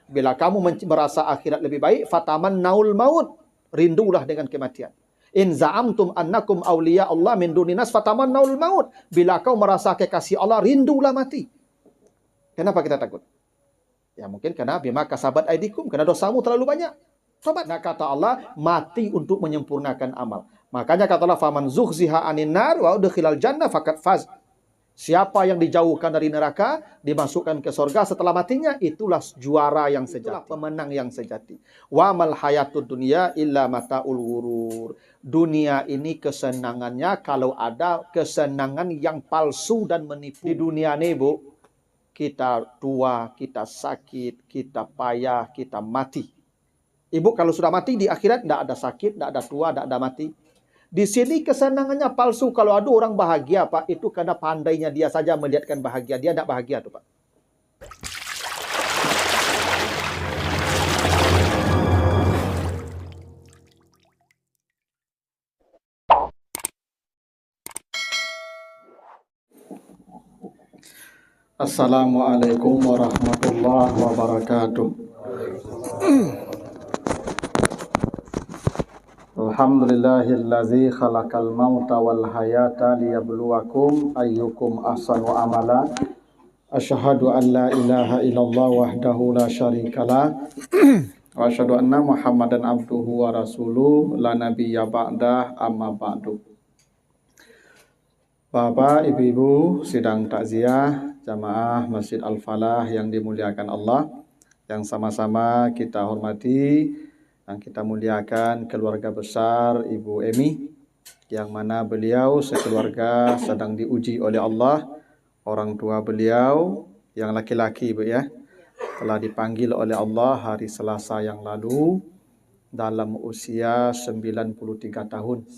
Bila kamu merasa akhirat lebih baik, fatamannaul maut. Rindulah dengan kematian. In za'amtum annakum awliya Allah min duninas fatamannaul maut. Bila kau merasa kekasih Allah, rindulah mati. Kenapa kita takut? Ya mungkin karena bima kasabat aidikum, karena dosamu terlalu banyak. Tobat. Nah kata Allah, mati untuk menyempurnakan amal. Makanya kata Allah, faman zuhziha anin nar wa udkhilal jannah faqad faz. Siapa yang dijauhkan dari neraka, dimasukkan ke surga setelah matinya, itulah juara yang sejati, itulah pemenang yang sejati. Wa mal hayatud dunya illa mataul ghurur. Dunia ini kesenangannya kalau ada kesenangan yang palsu dan menipu. Di dunia ini, Bu, kita tua, kita sakit, kita payah, kita mati. Ibu kalau sudah mati di akhirat tidak ada sakit, tidak ada tua, tidak ada mati. Di sini kesenangannya palsu. Kalau ada orang bahagia, Pak, itu karena pandainya dia saja melihatkan bahagia. Dia tidak bahagia tuh, Pak. Assalamualaikum warahmatullahi wabarakatuh. Alhamdulillahillazi khalaqal mauta wal hayata liyabluwakum ayyukum ahsanu amala. Asyhadu an la ilaha illallah wahdahu la syarikalah wa asyhadu anna Muhammadan abduhu wa rasuluh la nabiyya ba'dah amma ba'du. Bapak, Ibu-ibu sidang takziah jamaah Masjid Al-Falah yang dimuliakan Allah, yang sama-sama kita hormati dan kita muliakan keluarga besar Ibu Emi, yang mana beliau sekeluarga sedang diuji oleh Allah. Orang tua beliau yang laki-laki, Bu ya, telah dipanggil oleh Allah hari Selasa yang lalu dalam usia 93 tahun.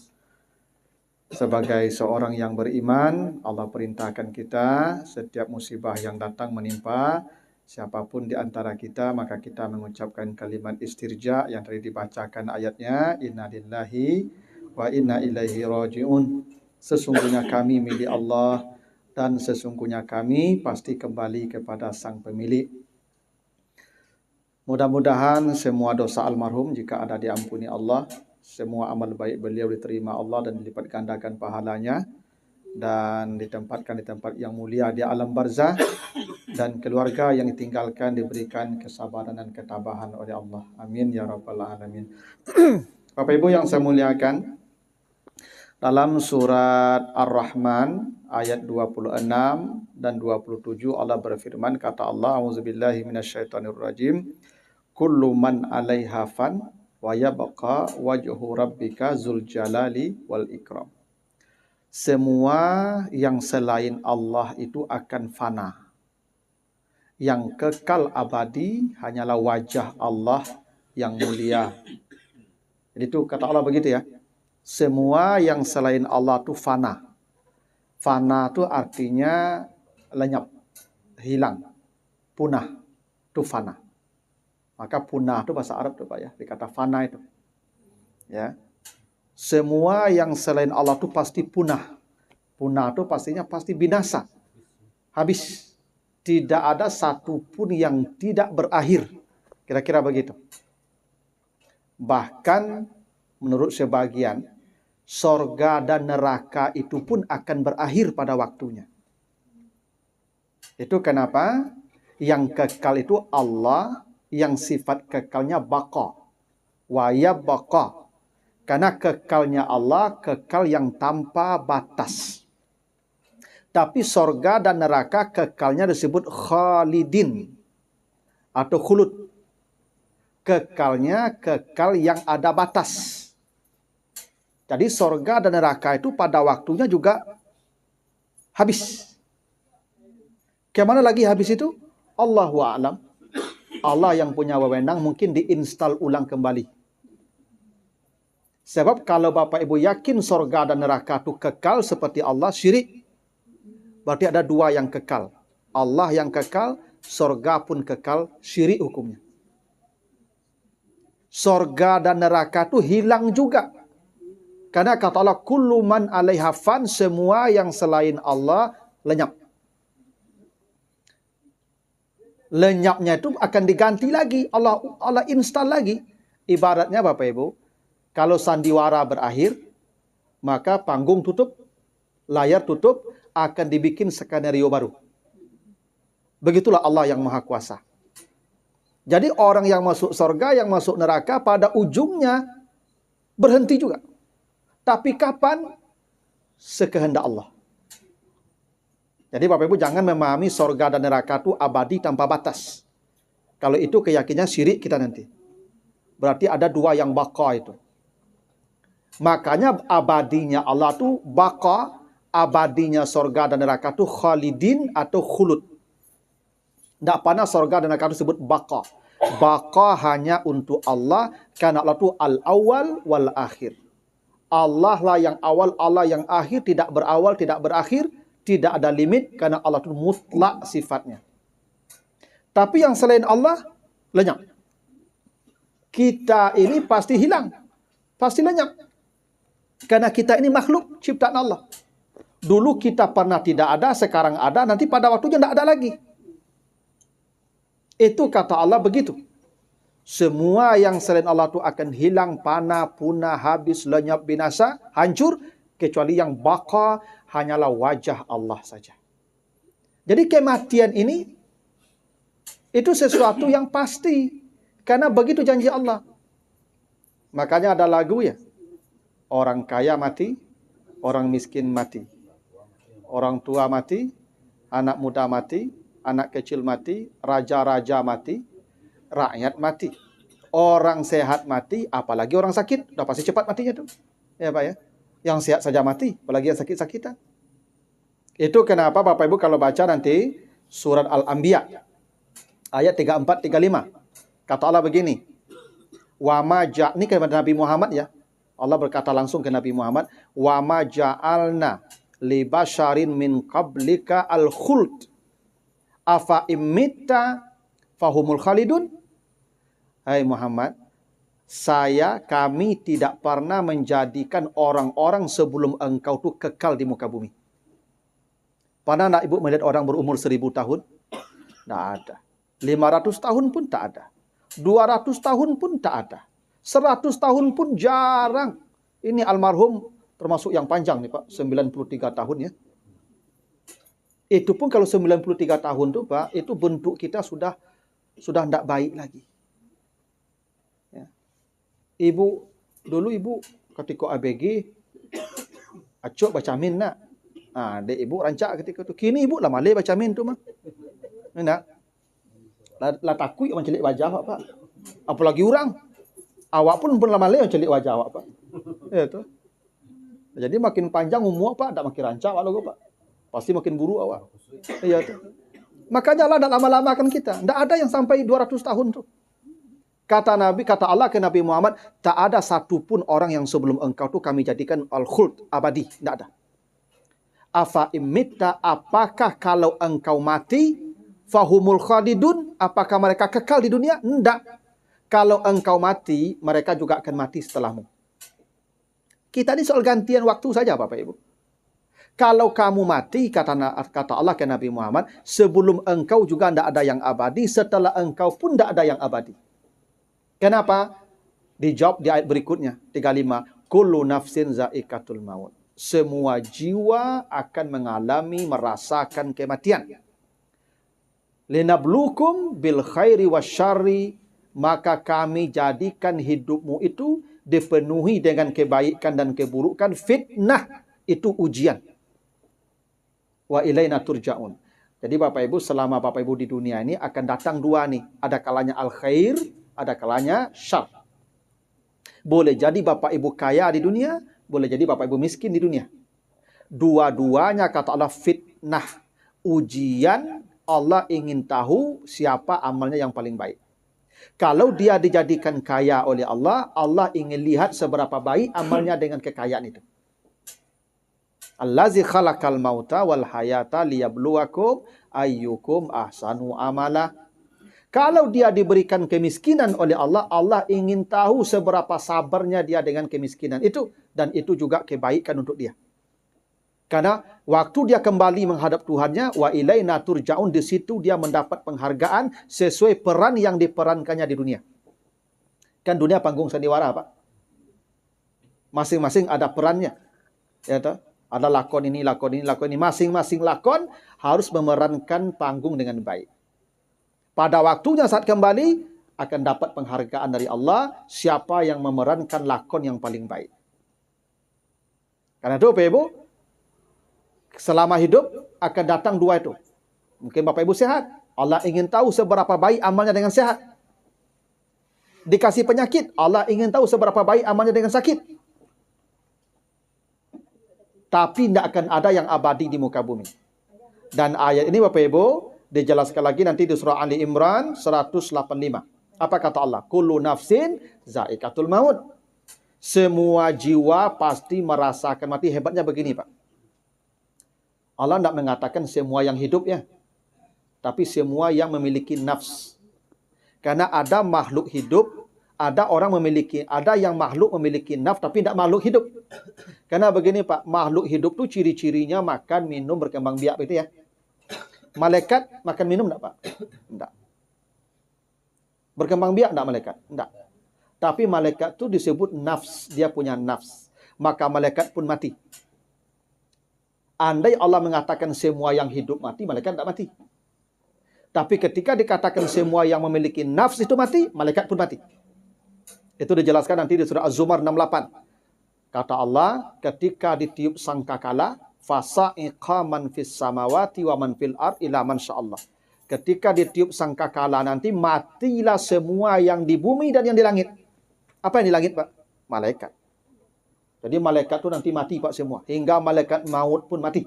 Sebagai seorang yang beriman, Allah perintahkan kita setiap musibah yang datang menimpa siapapun di antara kita, maka kita mengucapkan kalimat istirja yang tadi dibacakan ayatnya, inna lillahi wa inna ilaihi raji'un. Sesungguhnya kami milik Allah dan sesungguhnya kami pasti kembali kepada Sang Pemilik. Mudah-mudahan semua dosa almarhum jika ada diampuni Allah, semua amal baik beliau diterima Allah dan dilipat gandakan pahalanya, dan ditempatkan di tempat yang mulia di alam barzah, dan keluarga yang ditinggalkan diberikan kesabaran dan ketabahan oleh Allah. Amin ya rabbal alamin. Bapak Ibu yang saya muliakan, dalam surat Ar-Rahman ayat 26 dan 27 Allah berfirman, kata Allah, auzubillahi minasyaitonirrajim, kullu man 'alaiha fan wa yabqa wajhu rabbika dzul jalali wal ikram. Semua yang selain Allah itu akan fana. Yang kekal abadi hanyalah wajah Allah yang mulia. Jadi itu kata Allah begitu ya. Semua yang selain Allah itu fana. Fana itu artinya lenyap, hilang, punah. Itu fana. Maka punah itu bahasa Arab tuh Pak ya, dikata fana itu. Ya. Semua yang selain Allah itu pasti punah. Punah itu pastinya pasti binasa. Habis. Tidak ada satupun yang tidak berakhir. Kira-kira begitu. Bahkan menurut sebagian, sorga dan neraka itu pun akan berakhir pada waktunya. Itu kenapa yang kekal itu Allah, yang sifat kekalnya baqa. Wa yabqa. Karena kekalnya Allah, kekal yang tanpa batas. Tapi sorga dan neraka kekalnya disebut khalidin atau khulud. Kekalnya kekal yang ada batas. Jadi sorga dan neraka itu pada waktunya juga habis. Kemana lagi habis itu? Allahu a'lam. Allah yang punya wewenang, mungkin diinstal ulang kembali. Sebab kalau Bapak Ibu yakin sorga dan neraka itu kekal seperti Allah, syirik. Berarti ada dua yang kekal. Allah yang kekal, sorga pun kekal, syirik hukumnya. Sorga dan neraka itu hilang juga. Karena kata Allah, kullu man 'alaiha fan, semua yang selain Allah lenyap. Lenyapnya itu akan diganti lagi. Allah install lagi. Ibaratnya Bapak Ibu, kalau sandiwara berakhir, maka panggung tutup, layar tutup, akan dibikin skenario baru. Begitulah Allah yang Maha Kuasa. Jadi orang yang masuk surga, yang masuk neraka, pada ujungnya berhenti juga. Tapi kapan? Sekehendak Allah. Jadi Bapak Ibu jangan memahami surga dan neraka itu abadi tanpa batas. Kalau itu keyakinan syirik kita nanti. Berarti ada dua yang baqa itu. Makanya abadinya Allah itu baqa, abadinya surga dan neraka itu khalidin atau khulud. Tidak pernah surga dan neraka itu disebut baqa. Baqa hanya untuk Allah, karena Allah itu al-awwal wal-akhir. Allah lah yang awal, Allah yang akhir, tidak berawal, tidak berakhir, tidak ada limit, karena Allah itu mutlak sifatnya. Tapi yang selain Allah, lenyap. Kita ini pasti hilang, pasti lenyap. Karena kita ini makhluk ciptaan Allah. Dulu kita pernah tidak ada, sekarang ada, nanti pada waktunya tidak ada lagi. Itu kata Allah begitu. Semua yang selain Allah itu akan hilang, panah, punah, habis, lenyap, binasa, hancur. Kecuali yang baqa hanyalah wajah Allah saja. Jadi kematian ini, itu sesuatu yang pasti. Karena begitu janji Allah. Makanya ada lagu ya. Orang kaya mati, orang miskin mati. Orang tua mati, anak muda mati, anak kecil mati, raja-raja mati, rakyat mati. Orang sehat mati, apalagi orang sakit. Udah pasti cepat matinya tuh. Ya Pak ya. Yang sehat saja mati, apalagi yang sakit-sakitan. Itu kenapa Bapak Ibu kalau baca nanti surat Al-Anbiya ayat 34 35. Kata Allah begini. Wa ma ini kepada Nabi Muhammad ya. Allah berkata langsung ke Nabi Muhammad, wa ma ja'alna li basyarin min qablika al-khuld afa imitta fahumul khalidun. Hai Muhammad, kami tidak pernah menjadikan orang-orang sebelum engkau itu kekal di muka bumi. Pernah nak ibu melihat orang berumur 1000 tahun? Tidak ada. 500 tahun pun tak ada. 200 tahun pun tak ada. 100 tahun pun jarang. Ini almarhum termasuk yang panjang nih Pak, 93 tahun ya. Itu pun kalau 93 tahun tuh Pak, itu bentuk kita sudah tidak baik lagi. Ya. Dulu ibu ketika ABG, acok baca min nak. Dek ibu rancak ketika itu. Kini ibu lah malih baca min tu mah. Nak. Lah takut yang mencelik wajah Pak. Apalagi orang. Awak pun lama lama celik wajah awak Pak. Ya tu. Jadi makin panjang umur Pak, tak makin rancak awak logo Pak. Pasti makin buruk awak. Iya tu. Makanya Allah tak lama-lamakan kita. Tidak ada yang sampai 200 tahun tu. Kata Nabi, kata Allah ke Nabi Muhammad, tak ada satupun orang yang sebelum engkau tu kami jadikan al-khuld, abadi. Tidak ada. Afa imitta, apakah kalau engkau mati, fahumul khalidun, apakah mereka kekal di dunia? Tidak. Kalau engkau mati, mereka juga akan mati setelahmu. Kita ini soal gantian waktu saja Bapak Ibu. Kalau kamu mati, kata Allah ke Nabi Muhammad, sebelum engkau juga tidak ada yang abadi, setelah engkau pun tidak ada yang abadi. Kenapa? Dijawab di ayat berikutnya, 35. Kullu nafsin za'iqatul maut. Semua jiwa akan mengalami, merasakan kematian. Linablukum bil khairi wasyarri. Maka kami jadikan hidupmu itu dipenuhi dengan kebaikan dan keburukan. Fitnah itu ujian. Wa ilaina turja'un. Jadi Bapak Ibu, selama Bapak Ibu di dunia ini akan datang dua nih. Ada kalanya al-khair, ada kalanya syar. Boleh jadi Bapak Ibu kaya di dunia, boleh jadi Bapak Ibu miskin di dunia. Dua-duanya kata Allah fitnah. Ujian, Allah ingin tahu siapa amalnya yang paling baik. Kalau dia dijadikan kaya oleh Allah, Allah ingin lihat seberapa baik amalnya dengan kekayaan itu. Allazi khalaqal mauta wal hayata liyabluwakum ayyukum ahsanu amala. Kalau dia diberikan kemiskinan oleh Allah, Allah ingin tahu seberapa sabarnya dia dengan kemiskinan itu. Dan itu juga kebaikan untuk dia. Karena waktu dia kembali menghadap Tuhannya, wa ilaina turja'un, di situ dia mendapat penghargaan sesuai peran yang diperankannya di dunia. Kan dunia panggung sandiwara, Pak. Masing-masing ada perannya. Ya toh? Ada lakon ini, lakon ini, lakon ini. Masing-masing lakon harus memerankan panggung dengan baik. Pada waktunya saat kembali akan dapat penghargaan dari Allah siapa yang memerankan lakon yang paling baik. Karena itu Bapak Ibu, selama hidup akan datang dua itu. Mungkin Bapak Ibu sehat. Allah ingin tahu seberapa baik amalnya dengan sehat. Dikasih penyakit, Allah ingin tahu seberapa baik amalnya dengan sakit. Tapi tidak akan ada yang abadi di muka bumi. Dan ayat ini Bapak Ibu dijelaskan lagi nanti di surah Ali Imran 185. Apa kata Allah? Kullu nafsin za'iqatul maut. Semua jiwa pasti merasakan mati. Hebatnya begini, Pak. Allah tidak mengatakan semua yang hidup ya. Tapi semua yang memiliki nafs. Karena ada makhluk hidup, ada yang makhluk memiliki nafs tapi tidak makhluk hidup. Karena begini Pak, makhluk hidup tuh ciri-cirinya makan, minum, berkembang biak itu ya. Malaikat makan minum enggak Pak? Enggak. Berkembang biak enggak malaikat? Enggak. Tapi malaikat itu disebut nafs, dia punya nafs. Maka malaikat pun mati. Andai Allah mengatakan semua yang hidup mati, malaikat enggak mati. Tapi ketika dikatakan semua yang memiliki nafs itu mati, malaikat pun mati. Itu dijelaskan nanti di surah Az-Zumar 68. Kata Allah, ketika ditiup sangkakala, fasa'iqa man fis samawati wa man fil ard ila man sya'allah. Ketika ditiup sangkakala nanti matilah semua yang di bumi dan yang di langit. Apa yang di langit, Pak? Malaikat. Jadi malaikat itu nanti mati, Pak, semua. Hingga malaikat maut pun mati.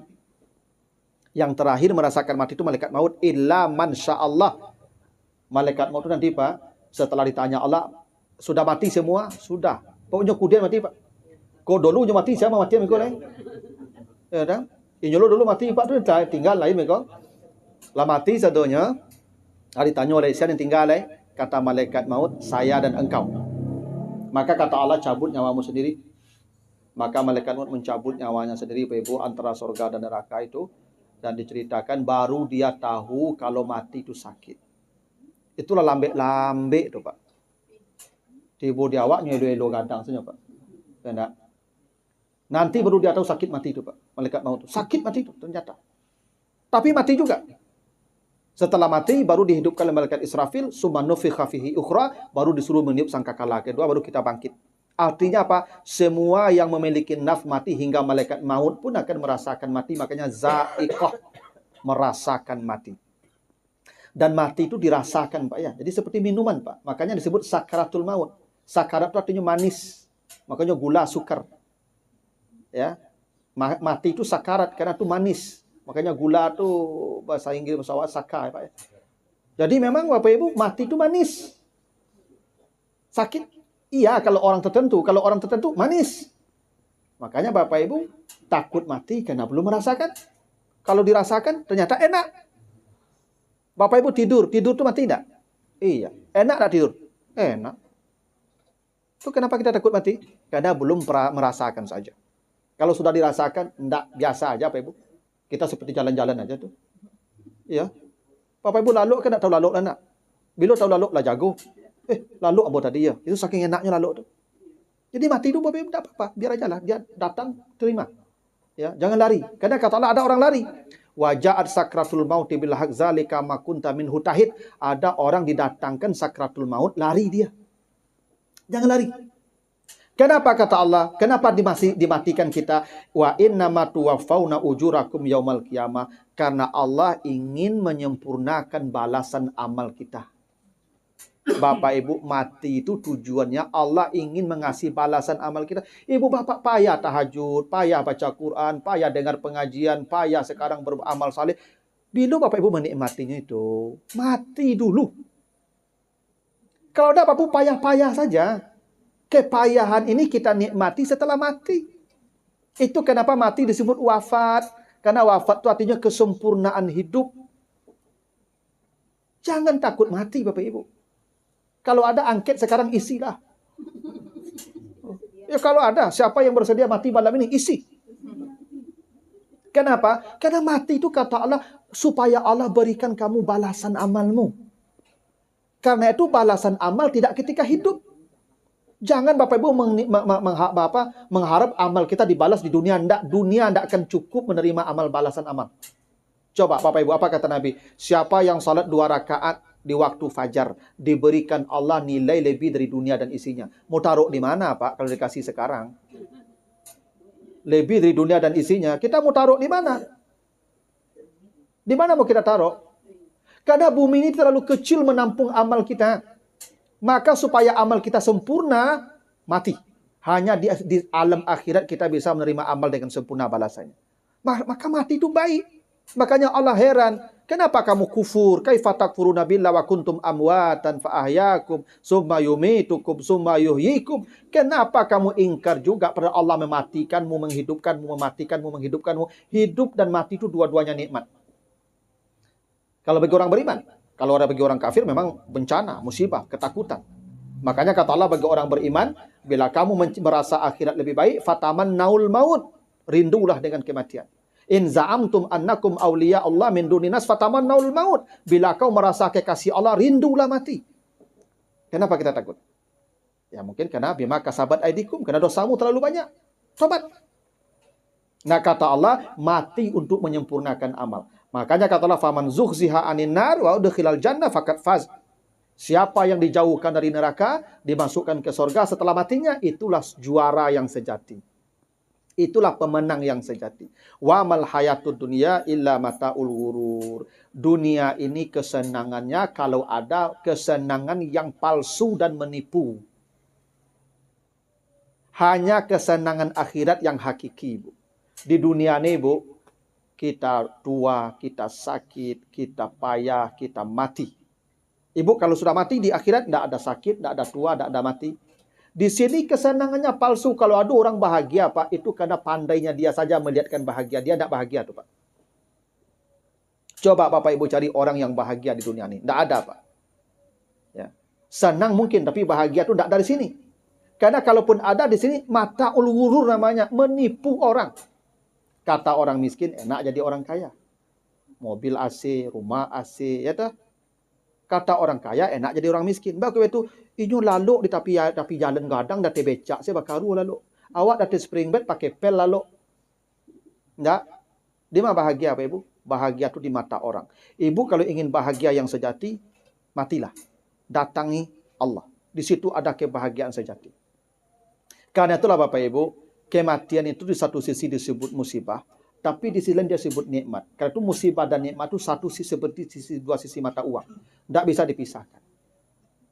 Yang terakhir merasakan mati itu malaikat maut illa man sya'allah. Malaikat maut itu nanti, Pak, setelah ditanya Allah, sudah mati semua? Sudah. Pokoknya kemudian mati, Pak. Kau dulu mati, siapa mati mereka lain? Ya dah. Inyolo dulu mati, Pak, tu tinggal lain mereka. Lah mati sadonya. Hari tanya oleh siapa yang tinggal lain? Kata malaikat maut, saya dan engkau. Maka kata Allah, cabut nyawamu sendiri. Maka malaikat maut mencabut nyawanya sendiri, Ibu, antara surga dan neraka itu. Dan diceritakan baru dia tahu kalau mati itu sakit. Itulah lambe-lambe itu, Pak. Tiba di awaknya elo-elo gadang saja, Pak. Tidak. Nanti baru dia tahu sakit mati itu, Pak. Malaikat maut itu. Sakit mati itu ternyata. Tapi mati juga. Setelah mati baru dihidupkan oleh malaikat Israfil, summa nufikha fihi ukhra, baru disuruh meniup sangkakala kedua, baru kita bangkit. Artinya apa? Semua yang memiliki nafs mati hingga malaikat maut pun akan merasakan mati, makanya za'iqah, merasakan mati. Dan mati itu dirasakan, Pak ya. Jadi seperti minuman, Pak. Makanya disebut sakaratul maut. Sakarat itu artinya manis. Makanya gula, sukar. Ya. Mati itu sakarat karena itu manis. Makanya gula itu bahasa Inggris, bahasa Arab saka, Pak ya. Jadi memang Bapak Ibu, mati itu manis. Sakit? Iya, kalau orang tertentu manis. Makanya Bapak Ibu takut mati karena belum merasakan. Kalau dirasakan ternyata enak. Bapak Ibu tidur itu mati enggak? Iya, enak enggak tidur? Enak. Itu kenapa kita takut mati? Karena belum merasakan saja. Kalau sudah dirasakan, enggak, biasa aja Bapak Ibu. Kita seperti jalan-jalan aja tuh. Iya. Bapak Ibu lalu kan enggak tahu lalu lah nak. Bila tahu lalu lah jago. Lalu apa tadi ya? Itu saking enaknya lalu tuh. Jadi mati itu Bapak Ibu enggak apa-apa, biar aja lah. Dia datang, terima. Ya, jangan lari. Karena kata Allah ada orang lari. Waja'at sakratul maut bil haq zalika ma kunta minhu tahid. Ada orang didatangkan sakratul maut, lari dia. Jangan lari. Kenapa kata Allah? Kenapa dimatikan kita? Wa innama tuwaffawna ujurakum yaumal qiyamah. Karena Allah ingin menyempurnakan balasan amal kita. Bapak Ibu, mati itu tujuannya Allah ingin mengasih balasan amal kita. Ibu bapak payah tahajud, payah baca Quran, payah dengar pengajian, payah sekarang beramal saleh. Bila Bapak Ibu menikmatinya itu, mati dulu. Kalau ada Bapak Ibu payah-payah saja. Kepayahan ini kita nikmati setelah mati. Itu kenapa mati disebut wafat. Karena wafat itu artinya kesempurnaan hidup. Jangan takut mati Bapak Ibu. Kalau ada angket sekarang isilah. Ya kalau ada, siapa yang bersedia mati malam ini, isi. Kenapa? Karena mati itu kata Allah supaya Allah berikan kamu balasan amalmu. Karena itu balasan amal tidak ketika hidup. Jangan Bapak Ibu mengharap amal kita dibalas di dunia. Dunia tidak akan cukup menerima amal balasan amal. Coba Bapak Ibu, apa kata Nabi? Siapa yang salat 2 rakaat di waktu fajar, diberikan Allah nilai lebih dari dunia dan isinya. Mau taruh di mana Pak kalau dikasih sekarang? Lebih dari dunia dan isinya, kita mau taruh di mana? Di mana mau kita taruh? Karena bumi ini terlalu kecil menampung amal kita. Maka supaya amal kita sempurna, mati. Hanya di alam akhirat kita bisa menerima amal dengan sempurna balasannya. Maka mati itu baik. Makanya Allah heran, kenapa kamu kufur? Kaifa takfuruna billahi wa kuntum amwatan fa ahyakum summa yumitukum summa yuhyikum? Kenapa kamu ingkar juga pada Allah mematikanmu, menghidupkanmu, mematikanmu, menghidupkanmu? Hidup dan mati itu dua-duanya nikmat. Kalau bagi orang beriman, kalau bagi orang kafir memang bencana, musibah, ketakutan. Makanya kata Allah bagi orang beriman, bila kamu merasa akhirat lebih baik, fataman naul maut, rindulah dengan kematian. In za'amtum annakum awliya Allah min duninas fatamannaul maut. Bila kau merasa kekasih Allah, rindulah mati. Kenapa kita takut? Ya mungkin karena bima kasabat aidikum, karena dosamu terlalu banyak. Tobat. Nah kata Allah, mati untuk menyempurnakan amal. Makanya kata Allah, faman zuhziha anin nar wa udkhilal jannah faqad faz. Siapa yang dijauhkan dari neraka, dimasukkan ke surga setelah matinya, itulah juara yang sejati. Itulah pemenang yang sejati. Wa mal hayatud dunya illa mataul ghurur. Dunia ini kesenangannya kalau ada kesenangan yang palsu dan menipu. Hanya kesenangan akhirat yang hakiki, Bu. Di dunia ini, Bu, kita tua, kita sakit, kita payah, kita mati. Ibu kalau sudah mati di akhirat tidak ada sakit, tidak ada tua, tidak ada mati. Di sini kesenangannya palsu. Kalau ada orang bahagia, Pak, itu karena pandainya dia saja melihatkan bahagia. Dia tidak bahagia tuh, Pak. Coba Bapak Ibu cari orang yang bahagia di dunia ini. Tidak ada, Pak. Ya. Senang mungkin, tapi bahagia itu tidak dari sini. Karena kalaupun ada di sini, mata ulurur namanya. Menipu orang. Kata orang miskin, enak jadi orang kaya. Mobil AC, rumah AC, ya tak? Kata orang kaya, enak jadi orang miskin. Baku itu, inyo lalu di tapi jalan gadang dah becak, saya bakaru lalu. Awak dah spring bed pakai pel lalu. Enggak. Dia mah bahagia apa Ibu? Bahagia itu di mata orang. Ibu kalau ingin bahagia yang sejati, matilah. Datangi Allah. Di situ ada kebahagiaan sejati. Karena itulah Bapak Ibu, kematian itu di satu sisi disebut musibah, tapi di sisi lain dia sebut nikmat. Karena itu musibah dan nikmat itu satu sisi seperti dua sisi mata uang. Tidak bisa dipisahkan.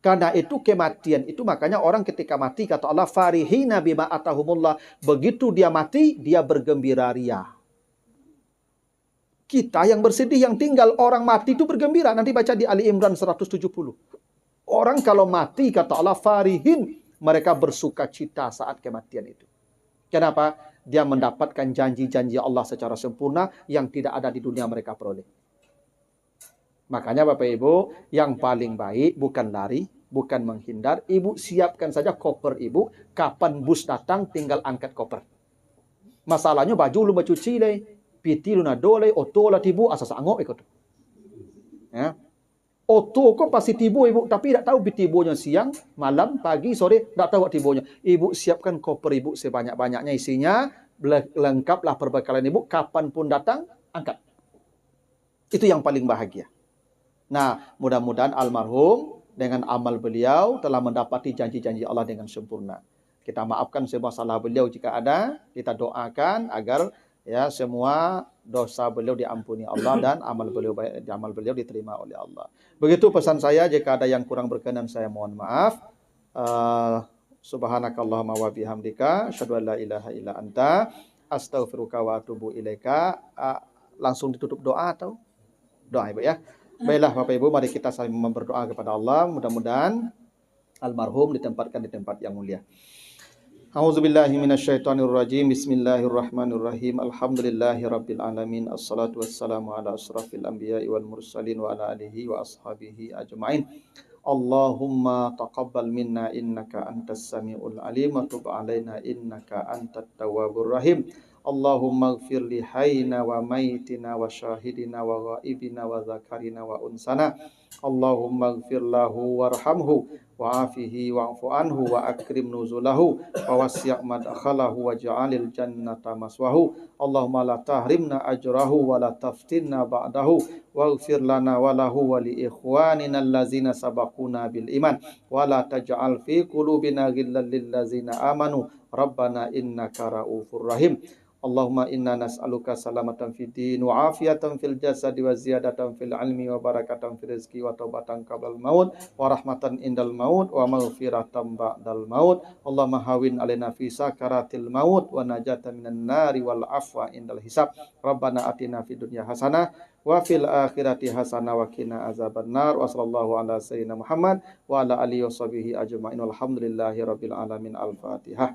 Karena itu kematian itu makanya orang ketika mati kata Allah farihina bima atahumullah. Begitu dia mati dia bergembira ria. Kita yang bersedih yang tinggal, orang mati itu bergembira. Nanti baca di Ali Imran 170. Orang kalau mati kata Allah farihin, mereka bersuka cita saat kematian itu. Kenapa? Dia mendapatkan janji-janji Allah secara sempurna yang tidak ada di dunia mereka peroleh. Makanya Bapak Ibu, yang paling baik bukan lari, bukan menghindar. Ibu siapkan saja koper Ibu. Kapan bus datang, tinggal angkat koper. Masalahnya baju lu bacuci le, piti lu na dole, oto lah tibu, asas angok ikut. Ya. Oto kok pasti tibu Ibu, tapi tidak tahu tibunya siang, malam, pagi, sore, tidak tahu tibunya. Ibu siapkan koper Ibu sebanyak-banyaknya isinya, lengkaplah perbekalan Ibu, kapanpun datang, angkat. Itu yang paling bahagia. Nah, mudah-mudahan almarhum dengan amal beliau telah mendapati janji-janji Allah dengan sempurna. Kita maafkan semua salah beliau jika ada, kita doakan agar ya semua dosa beliau diampuni Allah dan amal beliau diterima oleh Allah. Begitu pesan saya, jika ada yang kurang berkenan saya mohon maaf. Subhanakallahumma wa bihamdika asyhadu an la ilaha illa anta astaghfiruka wa atubu ilaika. Langsung ditutup doa atau doa Ibu ya. Baiklah Bapak Ibu, mari kita saling berdoa kepada Allah. Mudah-mudahan almarhum ditempatkan di tempat yang mulia. A'udzubillahi minasyaitonirrajim. Bismillahirrahmanirrahim. Alhamdulillahirabbil alamin. Assalatu wassalamu ala asrafil anbiya'i wal mursalin wa ala alihi wa ashabihi ajmain. Allahumma taqabbal minna innaka antas samiul alim wa tub alaina innaka antat tawwabur rahim. Allahumma ighfir li hayyina wa mayyitina wa syahidina wa ghaibina wa dzakarina wa unsana. Allahumma ighfir lahu warhamhu wa'afihi wa'fu anhu wa akrim nuzulahu wa wasi' madkhalahu wa ja'alil jannata maswahu. Allahumma la tahrimna ajrahu wa la taftinna ba'dahu waghfir lana wa lahu wa li ikhwanina allazina sabaquna bil iman wa la taj'al fi qulubina ghillan lil ladzina amanu rabbana innaka raufur rahim. Allahumma inna nas'aluka salamatan fid din wa afiyatan fil jasadi wa ziyadatan fil ilmi wa barakatan fil rizqi wa taubatan qablal maut wa rahmatan indal maut wa maghfiratan ba'dal maut. Allahumma hawin alaina fi sakaratil maut wa najatan minan nari wal afwa indal hisab. Rabbana atina fid dunya hasanah wa fil akhirati hasanah wa qina azabannar. Wa sallallahu ala sayyidina Muhammad wa ala alihi washabihi ajma'in. Walhamdulillahi rabbil alamin. Al-Fatihah.